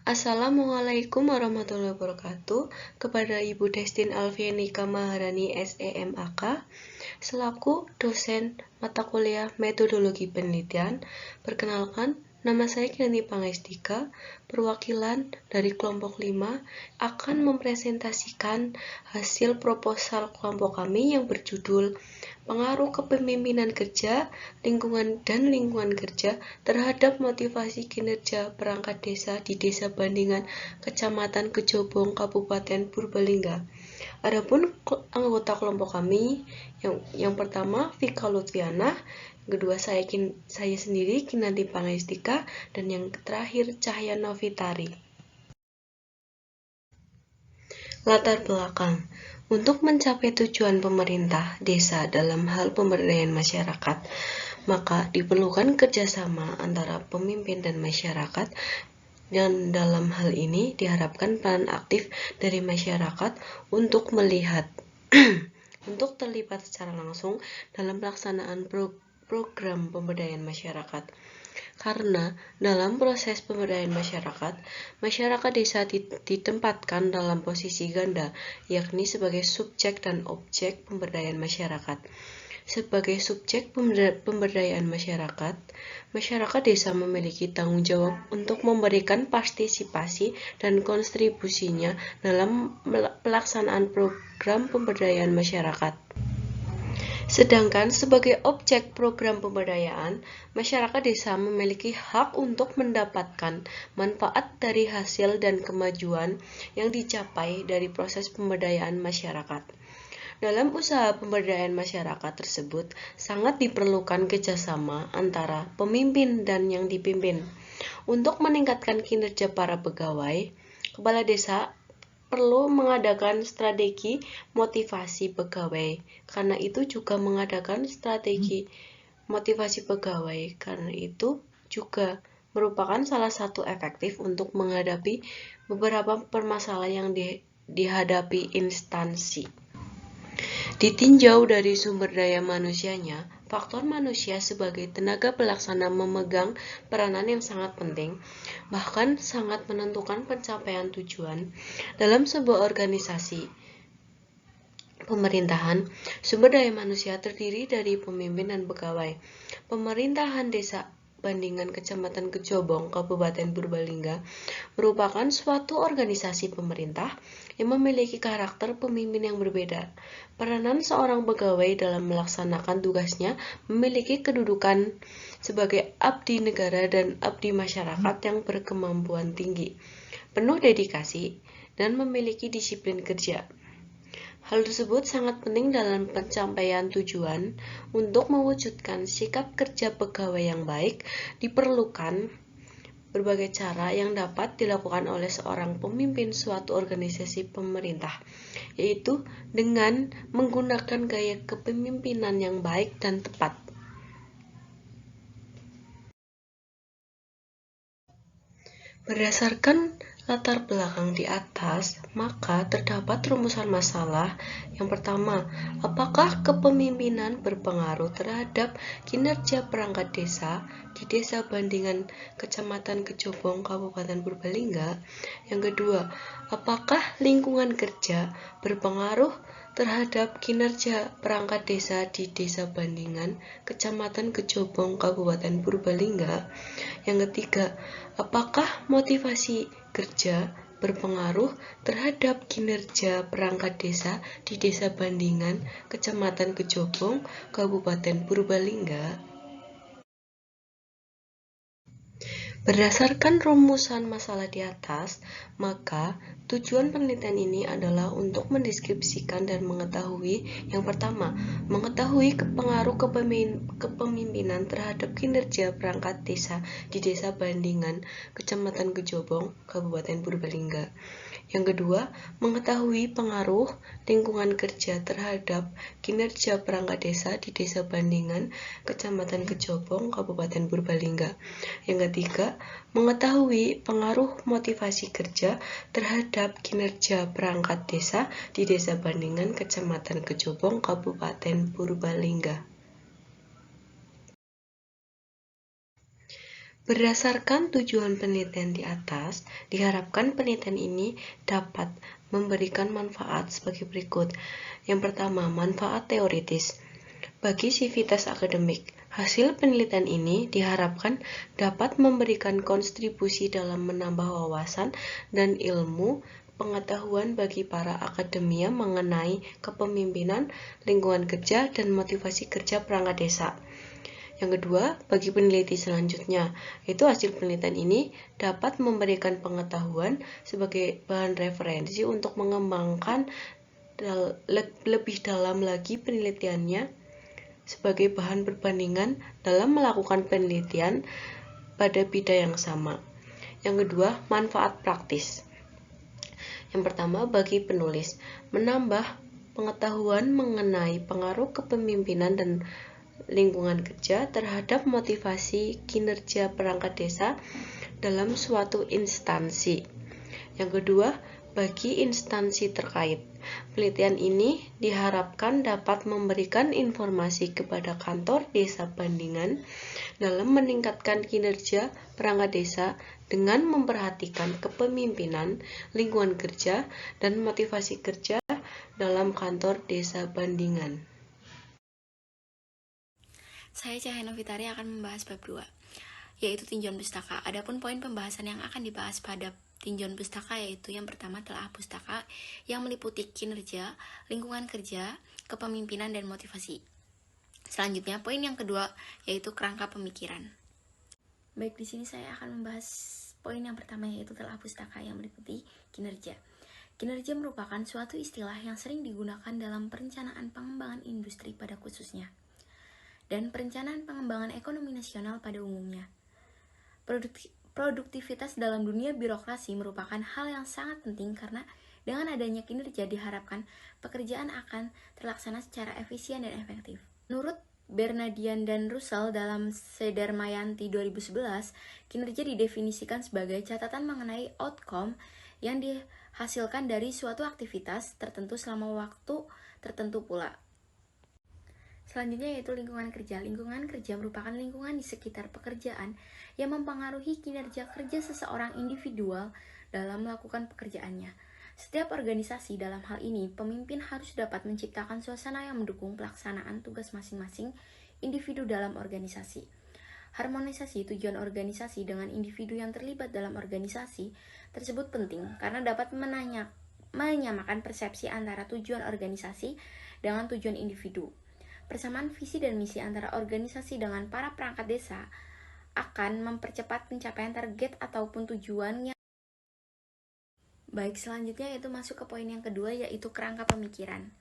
Assalamualaikum warahmatullahi wabarakatuh. Kepada Ibu Destin Alfianika Maharani SEMAK, selaku dosen mata kuliah Metodologi Penelitian, perkenalkan, nama saya Kinanti Pangestika, perwakilan dari kelompok 5 akan mempresentasikan hasil proposal kelompok kami yang berjudul Pengaruh Kepemimpinan Kerja, Lingkungan Kerja terhadap Motivasi Kinerja Perangkat Desa di Desa Bandingan, Kecamatan Kejobong, Kabupaten Purbalingga. Adapun anggota kelompok kami, yang pertama Vika Lutfiana, yang kedua saya sendiri Kinanti Pangestika, dan yang terakhir Cahya Novitari. Latar belakang. Untuk mencapai tujuan pemerintah desa dalam hal pemberdayaan masyarakat, maka diperlukan kerjasama antara pemimpin dan masyarakat, dan dalam hal ini diharapkan peran aktif dari masyarakat untuk melihat untuk terlibat secara langsung dalam pelaksanaan program pemberdayaan masyarakat. Karena dalam proses pemberdayaan masyarakat desa ditempatkan dalam posisi ganda, yakni sebagai subjek dan objek pemberdayaan masyarakat. Sebagai subjek pemberdayaan masyarakat desa memiliki tanggung jawab untuk memberikan partisipasi dan kontribusinya dalam pelaksanaan program pemberdayaan masyarakat. Sedangkan sebagai objek program pemberdayaan, masyarakat desa memiliki hak untuk mendapatkan manfaat dari hasil dan kemajuan yang dicapai dari proses pemberdayaan masyarakat. Dalam usaha pemberdayaan masyarakat tersebut, sangat diperlukan kerjasama antara pemimpin dan yang dipimpin. Untuk meningkatkan kinerja para pegawai, kepala desa perlu mengadakan strategi motivasi pegawai. Karena itu juga mengadakan strategi motivasi pegawai. Karena itu juga merupakan salah satu efektif untuk menghadapi beberapa permasalahan yang dihadapi instansi. Ditinjau dari sumber daya manusianya, faktor manusia sebagai tenaga pelaksana memegang peranan yang sangat penting, bahkan sangat menentukan pencapaian tujuan. Dalam sebuah organisasi pemerintahan, sumber daya manusia terdiri dari pemimpin dan pegawai. Pemerintahan Desa Bandingan Kecamatan Kejobong, Kabupaten Purbalingga merupakan suatu organisasi pemerintah yang memiliki karakter pemimpin yang berbeda. Peranan seorang pegawai dalam melaksanakan tugasnya memiliki kedudukan sebagai abdi negara dan abdi masyarakat yang berkemampuan tinggi, penuh dedikasi, dan memiliki disiplin kerja. Hal tersebut sangat penting dalam pencapaian tujuan. Untuk mewujudkan sikap kerja pegawai yang baik, diperlukan berbagai cara yang dapat dilakukan oleh seorang pemimpin suatu organisasi pemerintah, yaitu dengan menggunakan gaya kepemimpinan yang baik dan tepat. Berdasarkan latar belakang di atas, maka terdapat rumusan masalah. Yang pertama, apakah kepemimpinan berpengaruh terhadap kinerja perangkat desa di Desa Bandingan, Kecamatan Kejobong, Kabupaten Purbalingga? Yang kedua, apakah lingkungan kerja berpengaruh terhadap kinerja perangkat desa di Desa Bandingan, Kecamatan Kejobong, Kabupaten Purbalingga? Yang ketiga, apakah motivasi kerja berpengaruh terhadap kinerja perangkat desa di Desa Bandingan, Kecamatan Kejobong, Kabupaten Purbalingga? Berdasarkan rumusan masalah di atas, maka tujuan penelitian ini adalah untuk mendeskripsikan dan mengetahui, yang pertama, mengetahui pengaruh kepemimpinan terhadap kinerja perangkat desa di Desa Bandingan, Kecamatan Kejobong, Kabupaten Purbalingga. Yang kedua, mengetahui pengaruh lingkungan kerja terhadap kinerja perangkat desa di Desa Bandingan, Kecamatan Kejobong, Kabupaten Purbalingga. Yang ketiga, mengetahui pengaruh motivasi kerja terhadap kinerja perangkat desa di Desa Bandingan, Kecamatan Kejobong, Kabupaten Purbalingga. Berdasarkan tujuan penelitian di atas, diharapkan penelitian ini dapat memberikan manfaat sebagai berikut. Yang pertama, manfaat teoritis. Bagi sivitas akademik, hasil penelitian ini diharapkan dapat memberikan kontribusi dalam menambah wawasan dan ilmu pengetahuan bagi para akademia mengenai kepemimpinan, lingkungan kerja, dan motivasi kerja perangkat desa. Yang kedua, bagi peneliti selanjutnya, itu hasil penelitian ini dapat memberikan pengetahuan sebagai bahan referensi untuk mengembangkan lebih dalam lagi penelitiannya sebagai bahan perbandingan dalam melakukan penelitian pada bidang yang sama. Yang kedua, manfaat praktis. Yang pertama, bagi penulis, menambah pengetahuan mengenai pengaruh kepemimpinan dan lingkungan kerja terhadap motivasi kinerja perangkat desa dalam suatu instansi. Yang kedua, bagi instansi terkait, penelitian ini diharapkan dapat memberikan informasi kepada kantor desa bandingan dalam meningkatkan kinerja perangkat desa dengan memperhatikan kepemimpinan, lingkungan kerja, dan motivasi kerja dalam kantor desa bandingan. Saya Cahaya Novitari akan membahas bab 2, yaitu tinjauan pustaka. Adapun poin pembahasan yang akan dibahas pada tinjauan pustaka yaitu yang pertama telah pustaka yang meliputi kinerja, lingkungan kerja, kepemimpinan, dan motivasi. Selanjutnya, poin yang kedua yaitu kerangka pemikiran. Baik, di sini saya akan membahas poin yang pertama yaitu telah pustaka yang meliputi kinerja. Kinerja merupakan suatu istilah yang sering digunakan dalam perencanaan pengembangan industri pada khususnya dan perencanaan pengembangan ekonomi nasional pada umumnya. Produktivitas dalam dunia birokrasi merupakan hal yang sangat penting karena dengan adanya kinerja diharapkan pekerjaan akan terlaksana secara efisien dan efektif. Menurut Bernardian dan Russell dalam Sedermayanti 2011, kinerja didefinisikan sebagai catatan mengenai outcome yang dihasilkan dari suatu aktivitas tertentu selama waktu tertentu pula. Selanjutnya yaitu lingkungan kerja. Lingkungan kerja merupakan lingkungan di sekitar pekerjaan yang mempengaruhi kinerja kerja seseorang individual dalam melakukan pekerjaannya. Setiap organisasi dalam hal ini, pemimpin harus dapat menciptakan suasana yang mendukung pelaksanaan tugas masing-masing individu dalam organisasi. Harmonisasi tujuan organisasi dengan individu yang terlibat dalam organisasi tersebut penting karena dapat menyamakan persepsi antara tujuan organisasi dengan tujuan individu. Persamaan visi dan misi antara organisasi dengan para perangkat desa akan mempercepat pencapaian target ataupun tujuannya. Baik, selanjutnya yaitu masuk ke poin yang kedua yaitu kerangka pemikiran.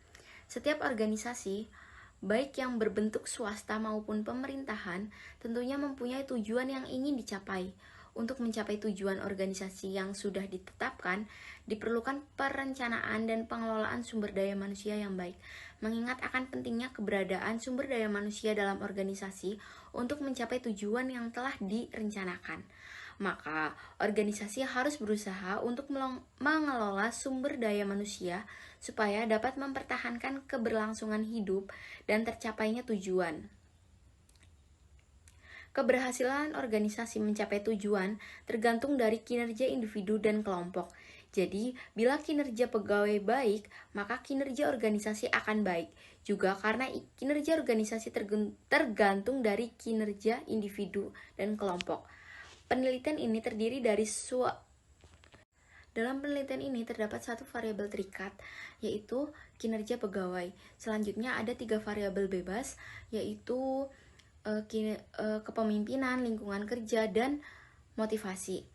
Setiap organisasi, baik yang berbentuk swasta maupun pemerintahan, tentunya mempunyai tujuan yang ingin dicapai. Untuk mencapai tujuan organisasi yang sudah ditetapkan, diperlukan perencanaan dan pengelolaan sumber daya manusia yang baik. Mengingat akan pentingnya keberadaan sumber daya manusia dalam organisasi untuk mencapai tujuan yang telah direncanakan, maka organisasi harus berusaha untuk mengelola sumber daya manusia supaya dapat mempertahankan keberlangsungan hidup dan tercapainya tujuan. Keberhasilan organisasi mencapai tujuan tergantung dari kinerja individu dan kelompok. Jadi, bila kinerja pegawai baik, maka kinerja organisasi akan baik. Juga karena kinerja organisasi tergantung dari kinerja individu dan kelompok. Penelitian ini terdiri dari Dalam penelitian ini terdapat satu variabel terikat, yaitu kinerja pegawai. Selanjutnya ada 3 variabel bebas, yaitu kepemimpinan, lingkungan kerja, dan motivasi.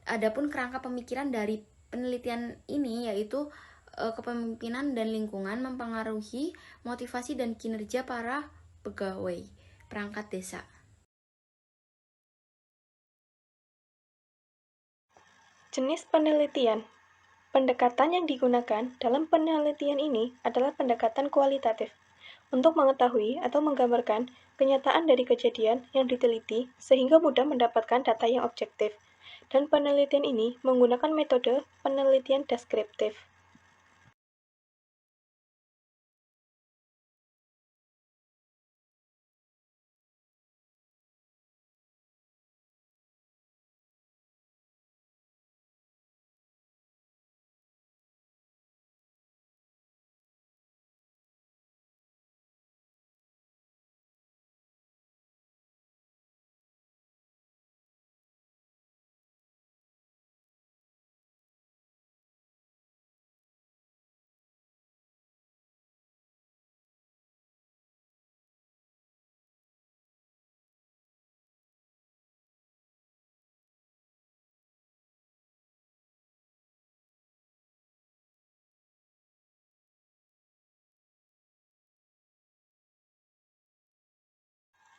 Adapun kerangka pemikiran dari penelitian ini yaitu kepemimpinan dan lingkungan mempengaruhi motivasi dan kinerja para pegawai perangkat desa. Jenis penelitian. Pendekatan yang digunakan dalam penelitian ini adalah pendekatan kualitatif untuk mengetahui atau menggambarkan kenyataan dari kejadian yang diteliti sehingga mudah mendapatkan data yang objektif. Dan penelitian ini menggunakan metode penelitian deskriptif.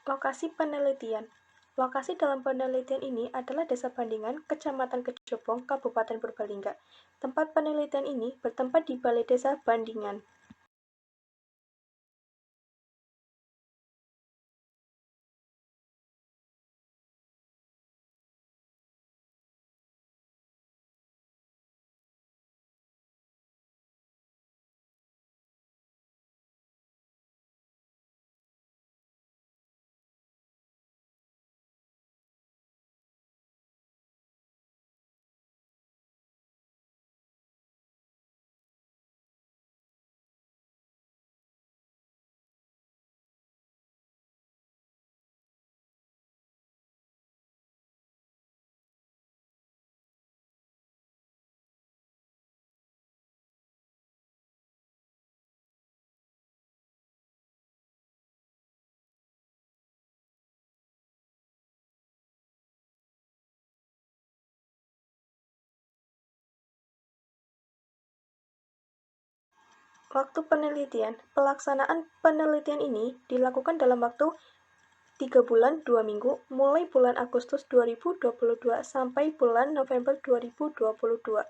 Lokasi penelitian. Lokasi dalam penelitian ini adalah Desa Bandingan, Kecamatan Kejobong, Kabupaten Purbalingga. Tempat penelitian ini bertempat di Balai Desa Bandingan. Waktu penelitian. Pelaksanaan penelitian ini dilakukan dalam waktu 3 bulan 2 minggu, mulai bulan Agustus 2022 sampai bulan November 2022.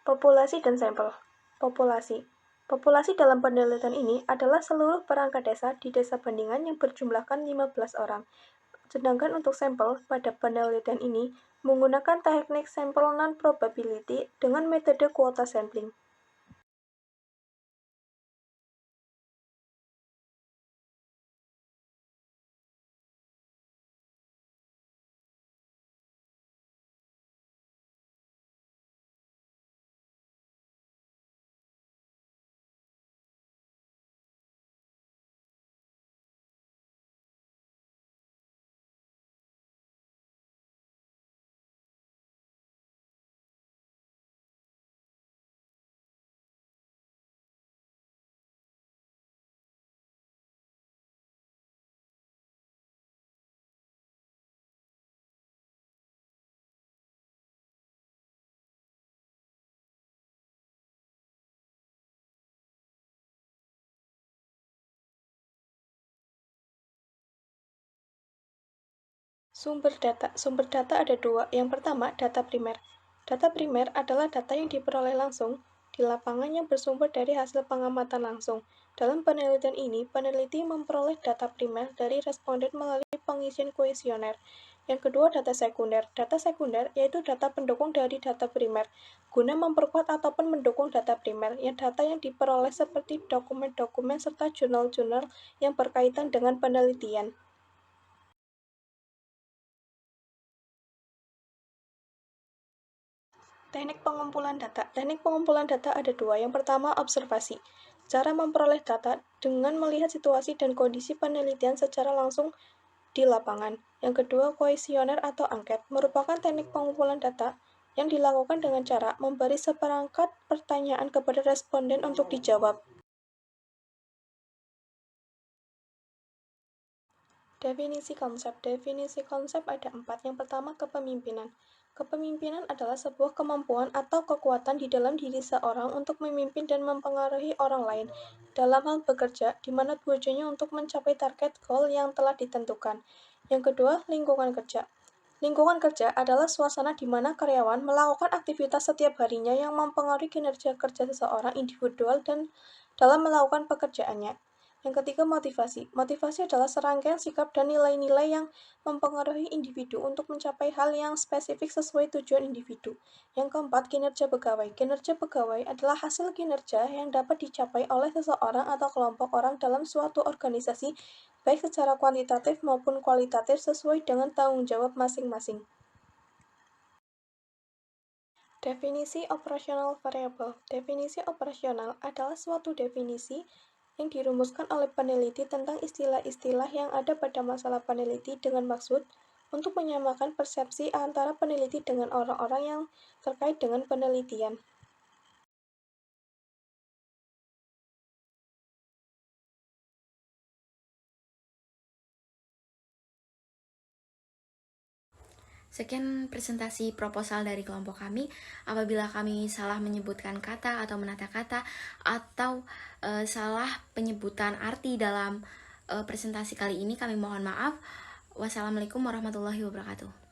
Populasi dan sampel. Populasi. Populasi dalam penelitian ini adalah seluruh perangkat desa di Desa Bandingan yang berjumlahkan 15 orang. Sedangkan untuk sampel pada penelitian ini menggunakan teknik sampel non-probability dengan metode kuota sampling. Sumber data. Sumber data ada dua. Yang pertama, data primer. Data primer adalah data yang diperoleh langsung di lapangan yang bersumber dari hasil pengamatan langsung. Dalam penelitian ini, peneliti memperoleh data primer dari responden melalui pengisian kuesioner. Yang kedua, data sekunder. Data sekunder yaitu data pendukung dari data primer, guna memperkuat ataupun mendukung data primer, yang data yang diperoleh seperti dokumen-dokumen serta jurnal-jurnal yang berkaitan dengan penelitian. Teknik pengumpulan data. Teknik pengumpulan data ada dua. Yang pertama, observasi. Cara memperoleh data dengan melihat situasi dan kondisi penelitian secara langsung di lapangan. Yang kedua, kuesioner atau angket. Merupakan teknik pengumpulan data yang dilakukan dengan cara memberi seperangkat pertanyaan kepada responden untuk dijawab. Definisi konsep. Definisi konsep ada 4. Yang pertama, kepemimpinan. Kepemimpinan adalah sebuah kemampuan atau kekuatan di dalam diri seorang untuk memimpin dan mempengaruhi orang lain dalam hal bekerja, di mana tujuannya untuk mencapai target goal yang telah ditentukan. Yang kedua, lingkungan kerja. Lingkungan kerja adalah suasana di mana karyawan melakukan aktivitas setiap harinya yang mempengaruhi kinerja kerja seseorang individual dan dalam melakukan pekerjaannya. Yang ketiga, motivasi. Motivasi adalah serangkaian sikap dan nilai-nilai yang mempengaruhi individu untuk mencapai hal yang spesifik sesuai tujuan individu. Yang keempat, kinerja pegawai. Kinerja pegawai adalah hasil kinerja yang dapat dicapai oleh seseorang atau kelompok orang dalam suatu organisasi, baik secara kuantitatif maupun kualitatif sesuai dengan tanggung jawab masing-masing. Definisi operasional variabel. Definisi operasional adalah suatu definisi yang dirumuskan oleh peneliti tentang istilah-istilah yang ada pada masalah peneliti dengan maksud untuk menyamakan persepsi antara peneliti dengan orang-orang yang terkait dengan penelitian. Sekian presentasi proposal dari kelompok kami. Apabila kami salah menyebutkan kata atau menata kata atau salah penyebutan arti dalam presentasi kali ini, kami mohon maaf. Wassalamualaikum warahmatullahi wabarakatuh.